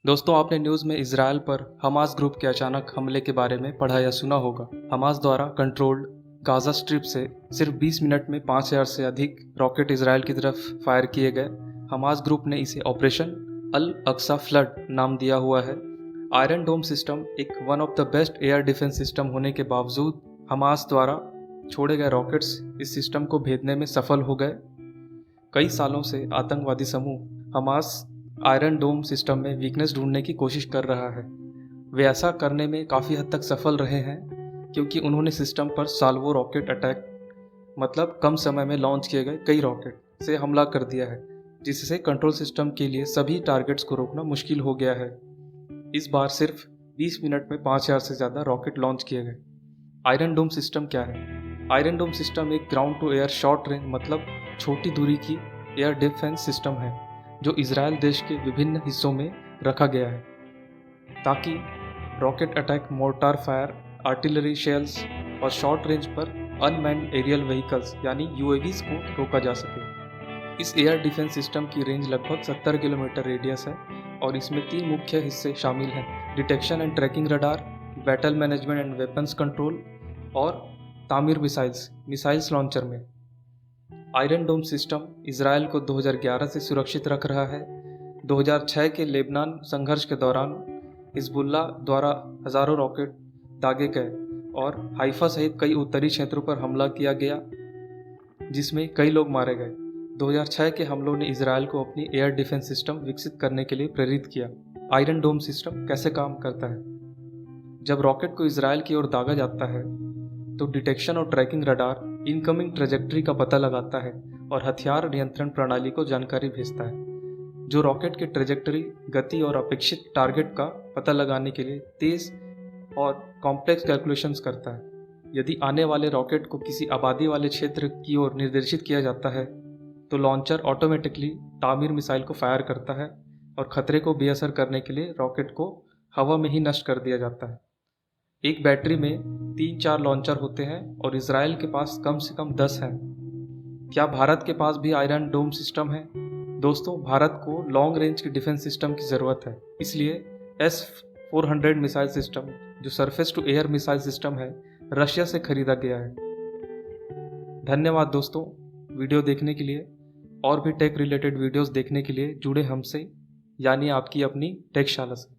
दोस्तों, आपने न्यूज़ में इजराइल पर हमास ग्रुप के अचानक हमले के बारे में पढ़ा या सुना होगा। हमास द्वारा कंट्रोल्ड गाजा स्ट्रिप से सिर्फ 20 मिनट में 5000 से अधिक रॉकेट इजराइल की तरफ फायर किए गए। हमास ग्रुप ने इसे ऑपरेशन अल अक्सा फ्लड नाम दिया हुआ है। आयरन डोम सिस्टम एक one of the best air defence system होने के बावजूद हमास द्वारा छोड़े गए रॉकेट्स इस सिस्टम को भेदने में सफल हो गए। कई सालों से आतंकवादी समूह हमास आयरन डोम सिस्टम में वीकनेस ढूंढने की कोशिश कर रहा है। वे ऐसा करने में काफ़ी हद तक सफल रहे हैं क्योंकि उन्होंने सिस्टम पर साल्वो रॉकेट अटैक मतलब कम समय में लॉन्च किए गए कई रॉकेट से हमला कर दिया है, जिससे कंट्रोल सिस्टम के लिए सभी टारगेट्स को रोकना मुश्किल हो गया है। इस बार सिर्फ 20 मिनट में 5000 से ज़्यादा रॉकेट लॉन्च किए गए। आयरन डोम सिस्टम क्या है? आयरन डोम सिस्टम एक ground to air short range मतलब छोटी दूरी की एयर डिफेंस सिस्टम है जो इजराइल देश के विभिन्न हिस्सों में रखा गया है ताकि rocket attack, mortar fire, artillery shells और शॉर्ट रेंज पर अनमैन्ड एरियल व्हीकल्स यानी यूएवीज को रोका जा सके। इस एयर डिफेंस सिस्टम की रेंज लगभग 70 किलोमीटर रेडियस है और इसमें 3 मुख्य हिस्से शामिल हैं: detection and tracking radar, battle management and weapons control और तामीर मिसाइल्स लॉन्चर में। आयरन डोम सिस्टम इजराइल को 2011 से सुरक्षित रख रहा है। 2006 के लेबनान संघर्ष के दौरान हिजबुल्ला द्वारा हजारों रॉकेट दागे गए और हाइफा सहित कई उत्तरी क्षेत्रों पर हमला किया गया जिसमें कई लोग मारे गए। 2006 के हमलों ने इजराइल को अपनी एयर डिफेंस सिस्टम विकसित करने के लिए प्रेरित किया। आयरन डोम सिस्टम कैसे काम करता है? जब रॉकेट को इजराइल की ओर दागा जाता है तो डिटेक्शन और ट्रैकिंग रडार इनकमिंग ट्रेजेक्ट्री का पता लगाता है और हथियार नियंत्रण प्रणाली को जानकारी भेजता है जो रॉकेट की ट्रेजेक्ट्री, गति और अपेक्षित टारगेट का पता लगाने के लिए तेज और कॉम्प्लेक्स कैलकुलेशंस करता है। यदि आने वाले रॉकेट को किसी आबादी वाले क्षेत्र की ओर निर्देशित किया जाता है तो लॉन्चर ऑटोमेटिकली तामीर मिसाइल को फायर करता है और खतरे को बेअसर करने के लिए रॉकेट को हवा में ही नष्ट कर दिया जाता है। एक बैटरी में 3-4 लॉन्चर होते हैं और इजराइल के पास कम से कम 10 हैं। क्या भारत के पास भी आयरन डोम सिस्टम है? दोस्तों, भारत को लॉन्ग रेंज की डिफेंस सिस्टम की ज़रूरत है, इसलिए S-400 मिसाइल सिस्टम जो surface to air missile system है रशिया से खरीदा गया है। धन्यवाद दोस्तों वीडियो देखने के लिए। और भी टेक रिलेटेड वीडियोस देखने के लिए जुड़े हमसे यानी आपकी अपनी टेकशाला से।